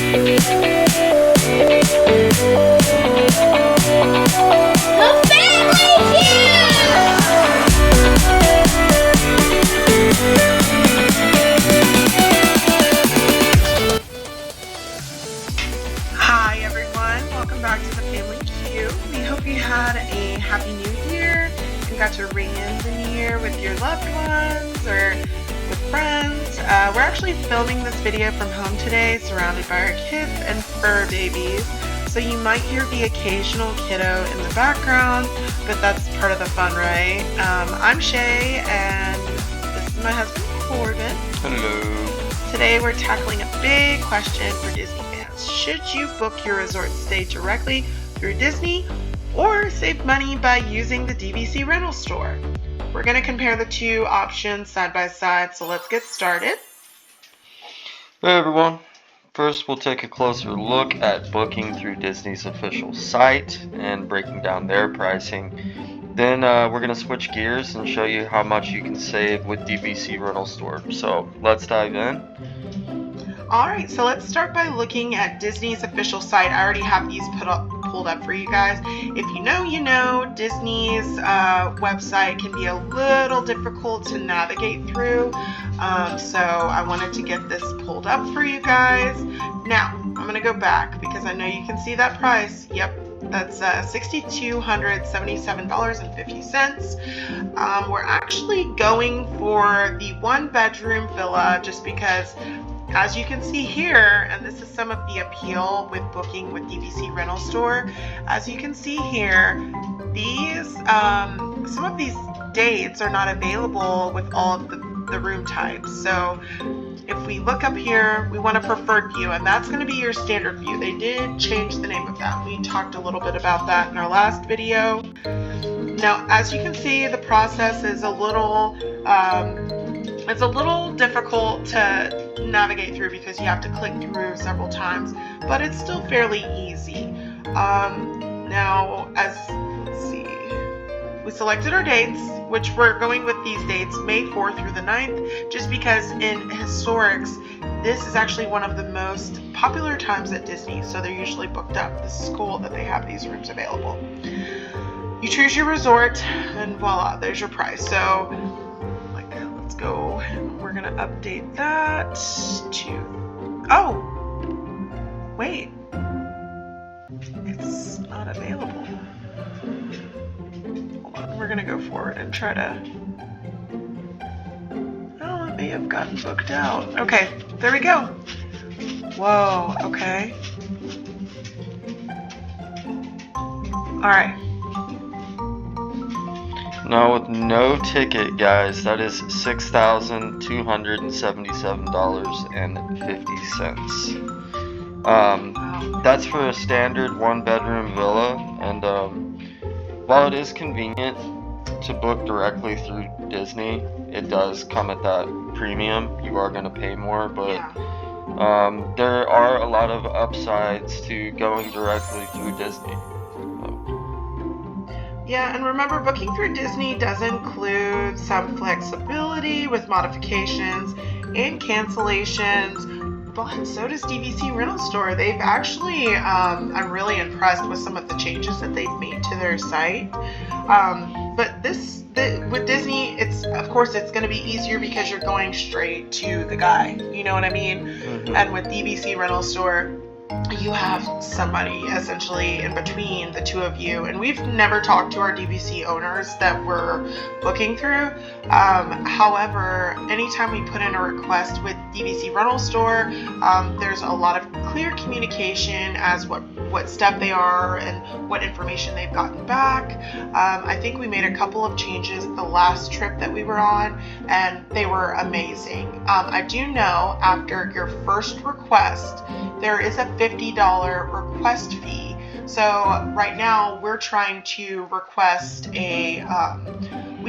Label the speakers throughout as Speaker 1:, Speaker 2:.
Speaker 1: Hi everyone, welcome back to the Family Feud. We hope you had a happy new year and got to ring in the new year with your loved ones or with friends. We're actually filming this video from home today, surrounded by our kids and fur babies. So you might hear the occasional kiddo in the background, but that's part of the fun, right? I'm Shay and this is my husband, Corbin.
Speaker 2: Hello.
Speaker 1: Today we're tackling a big question for Disney fans. Should you book your resort stay directly through Disney or save money by using the DVC rental store? We're going to compare the two options side by side, so let's get started.
Speaker 2: Hey everyone. First, we'll take a closer look at booking through Disney's official site and breaking down their pricing. Then we're going to switch gears and show you how much you can save with DVC rental store. So let's dive in.
Speaker 1: Alright, so let's start by looking at Disney's official site. I already have these pulled up for you guys. If you know, Disney's website can be a little difficult to navigate through. So I wanted to get this pulled up for you guys. Now, I'm going to go back because I know you can see that price. Yep, that's $6,277.50. We're actually going for the one-bedroom villa just because, as you can see here, and this is some of the appeal with booking with DVC rental store, as you can see here, these some of these dates are not available with all of the room types. So if we look up here, we want a preferred view, and that's going to be your standard view. They did change the name of that. We talked a little bit about that in our last video. Now, as you can see, the process is a little it's a little difficult to navigate through because you have to click through several times, but it's still fairly easy. Now, let's see, we selected our dates, which we're going with these dates, May 4th through the 9th, just because in historics, this is actually one of the most popular times at Disney, so they're usually booked up. This is cool that they have these rooms available. You choose your resort, and voila, there's your price. So, let's go. We're gonna update that to, oh, wait, it's not available. Hold on, we're gonna go forward and try to, oh, it may have gotten booked out. Okay, there we go. Whoa, okay. All right.
Speaker 2: Now with no ticket, guys, that is $6,277.50. That's for a standard one-bedroom villa, and while it is convenient to book directly through Disney, it does come at that premium. You are going to pay more, but there are a lot of upsides to going directly through Disney.
Speaker 1: Yeah, and remember, booking through Disney does include some flexibility with modifications and cancellations, but so does DVC Rental Store. They've actually, I'm really impressed with some of the changes that they've made to their site. But with Disney, of course it's going to be easier because you're going straight to the guy. You know what I mean? Mm-hmm. And with DVC Rental Store, you have somebody essentially in between the two of you, and we've never talked to our DVC owners that we're booking through. However, anytime we put in a request with DVC Rental Store, there's a lot of clear communication as what step they are and what information they've gotten back. I think we made a couple of changes the last trip that we were on, and they were amazing. I do know after your first request, there is a $50 request fee. So right now we're trying to request we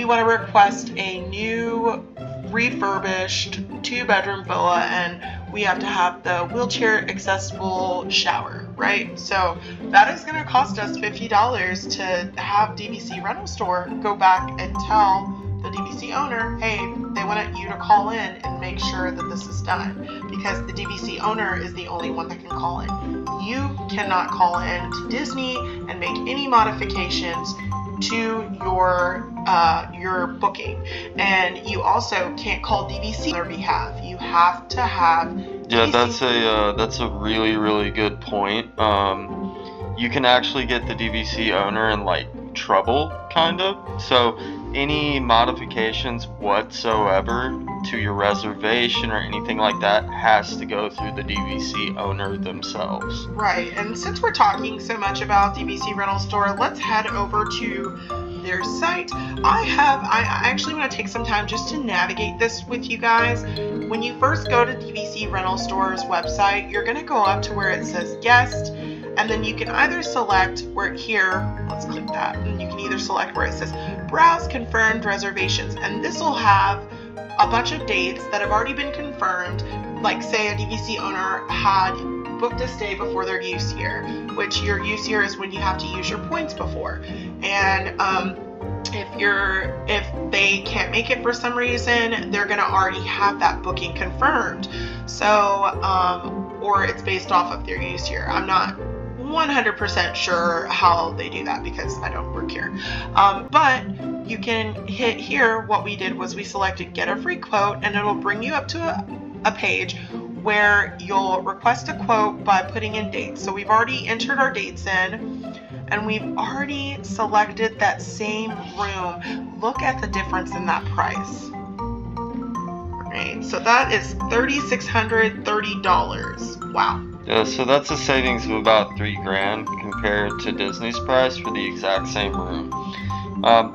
Speaker 1: want to request a new refurbished 2-bedroom villa, and we have to have the wheelchair accessible shower, right? So that is going to cost us $50 to have DVC Rental Store go back and tell the DVC owner, hey, they want you to call in and make sure that this is done, because the DVC owner is the only one that can call in. You cannot call in to Disney and make any modifications to your booking, and you also can't call DVC on their behalf. You have to have DVC.
Speaker 2: That's a really good point. You can actually get the DVC owner in like trouble, kind of. So any modifications whatsoever to your reservation or anything like that has to go through the DVC owner themselves.
Speaker 1: Right, and since we're talking so much about DVC Rental Store, let's head over to their site. I actually want to take some time just to navigate this with you guys. When you first go to DVC Rental Store's website, you're going to go up to where it says guest, and then you can either select where here, let's click that, and you can either select where it says browse confirmed reservations, and this will have a bunch of dates that have already been confirmed. Like say a DVC owner had booked a stay before their use year, which your use year is when you have to use your points before. And if they can't make it for some reason, they're gonna already have that booking confirmed. So or it's based off of their use year. I'm not 100% sure how they do that because I don't work here. But you can hit here. What we did was we selected get a free quote, and it'll bring you up to a page where you'll request a quote by putting in dates. So we've already entered our dates in, and we've already selected that same room. Look at the difference in that price. Right, so that is $3,630. Wow.
Speaker 2: Yeah, so that's a savings of about $3,000 compared to Disney's price for the exact same room.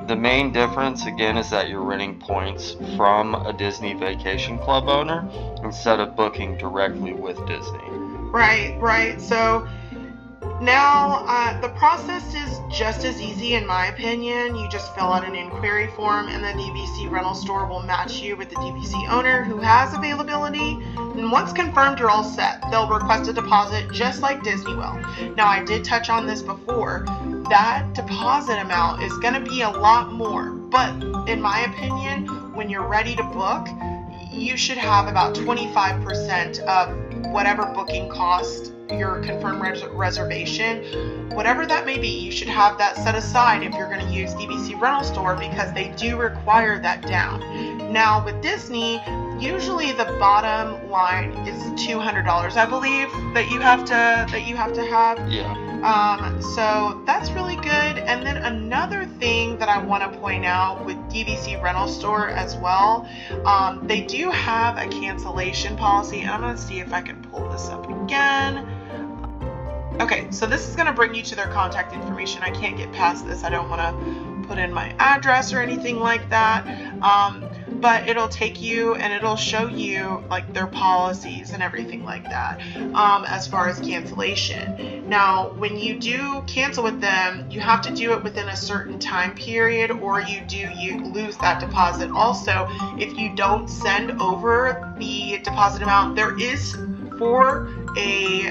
Speaker 2: The main difference again is that you're renting points from a Disney Vacation Club owner instead of booking directly with Disney.
Speaker 1: Right. So now the process is just as easy in my opinion. You just fill out an inquiry form, and the DVC Rental Store will match you with the DVC owner who has availability. And once confirmed, you're all set. They'll request a deposit just like Disney will. Now, I did touch on this before. That deposit amount is going to be a lot more, but in my opinion, when you're ready to book, you should have about 25% of whatever booking cost your confirmed reservation, whatever that may be. You should have that set aside if you're going to use DVC Rental Store, because they do require that down. Now with Disney, usually the bottom line is $200, I believe, that you have to have.
Speaker 2: Yeah.
Speaker 1: So that's really good. And then another thing that I want to point out with DVC Rental Store as well, they do have a cancellation policy. I'm going to see if I can pull this up again. Okay, so this is going to bring you to their contact information. I can't get past this. I don't want to put in my address or anything like that. But it'll take you and it'll show you like their policies and everything like that, as far as cancellation. Now, when you do cancel with them, you have to do it within a certain time period, or you lose that deposit. Also, if you don't send over the deposit amount, there is, for a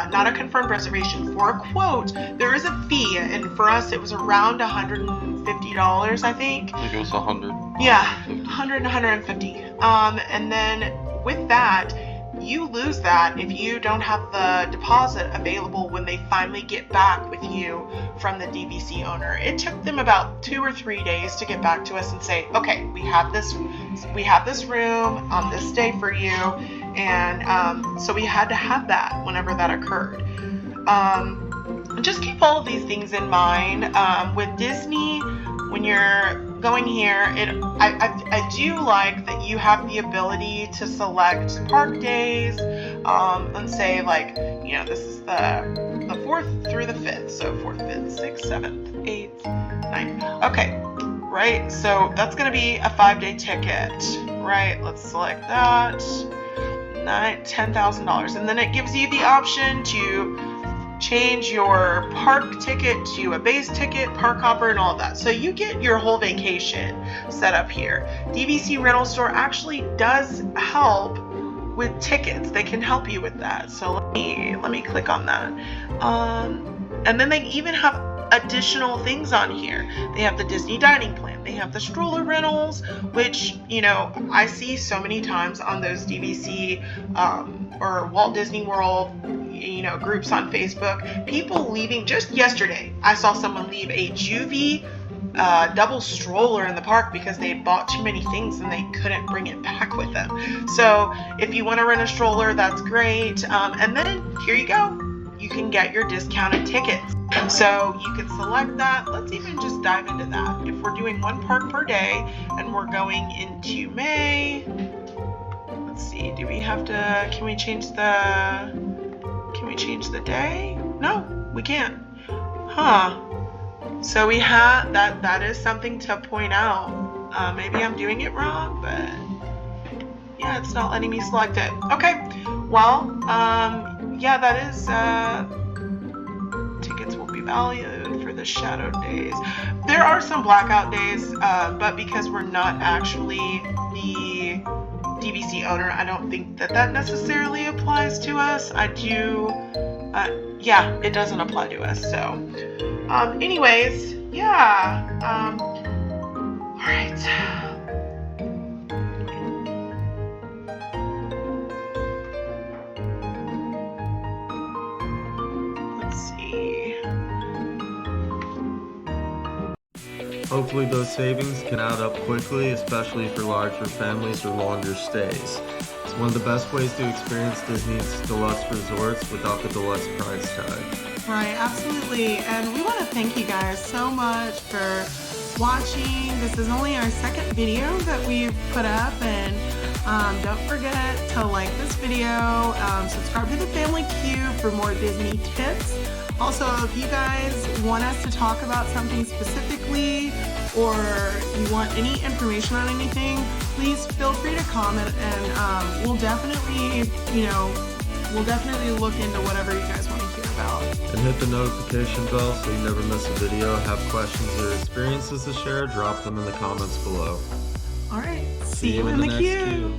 Speaker 1: not a confirmed reservation, for a quote, there is a fee, and for us it was around $150, I think.
Speaker 2: I think it was 100.
Speaker 1: Yeah, 100 and 150. And then with that, you lose that if you don't have the deposit available when they finally get back with you from the DVC owner. It took them about 2 or 3 days to get back to us and say, okay, we have this room on this day for you. And so we had to have that whenever that occurred. Just keep all of these things in mind. With Disney, when you're going here, I do like that you have the ability to select park days, and say like, this is the 4th through the 5th. So 4th, 5th, 6th, 7th, 8th, 9th. Okay, right? So that's going to be a 5-day ticket, right? Let's select that. $10,000, and then it gives you the option to change your park ticket to a base ticket, park hopper, and all of that. So you get your whole vacation set up here. DVC Rental Store actually does help with tickets. They can help you with that. So let me click on that. And then they even have additional things on here. They have the Disney dining plan. They have the stroller rentals, which, you know, I see so many times on those DVC or Walt Disney World, you know, groups on Facebook. People leaving. Just yesterday, I saw someone leave a Juvie double stroller in the park because they bought too many things and they couldn't bring it back with them. So if you want to rent a stroller, that's great. And then here you go. You can get your discounted tickets. So you can select that. Let's even just dive into that. If we're doing one park per day and we're going into May, let's see, do we have to, can we change the day? No, we can't. Huh. So we have, that is something to point out. Maybe I'm doing it wrong, but yeah, it's not letting me select it. Okay, well, yeah, that is, tickets will be valued for the shadow days. There are some blackout days, but because we're not actually the DVC owner, I don't think that necessarily applies to us. I do, yeah, it doesn't apply to us. So, anyways, yeah, all right.
Speaker 2: Hopefully those savings can add up quickly, especially for larger families or longer stays. It's one of the best ways to experience Disney's deluxe resorts without the deluxe price tag.
Speaker 1: Right, absolutely. And we want to thank you guys so much for watching. This is only our second video that we've put up, and don't forget to like this video, subscribe to the Family Q for more Disney tips. Also, if you guys want us to talk about something specifically, or you want any information on anything, please feel free to comment, and we'll definitely, we'll definitely look into whatever you guys want to hear about.
Speaker 2: And hit the notification bell so you never miss a video. Have questions or experiences to share, drop them in the comments below.
Speaker 1: All right, see you in the queue.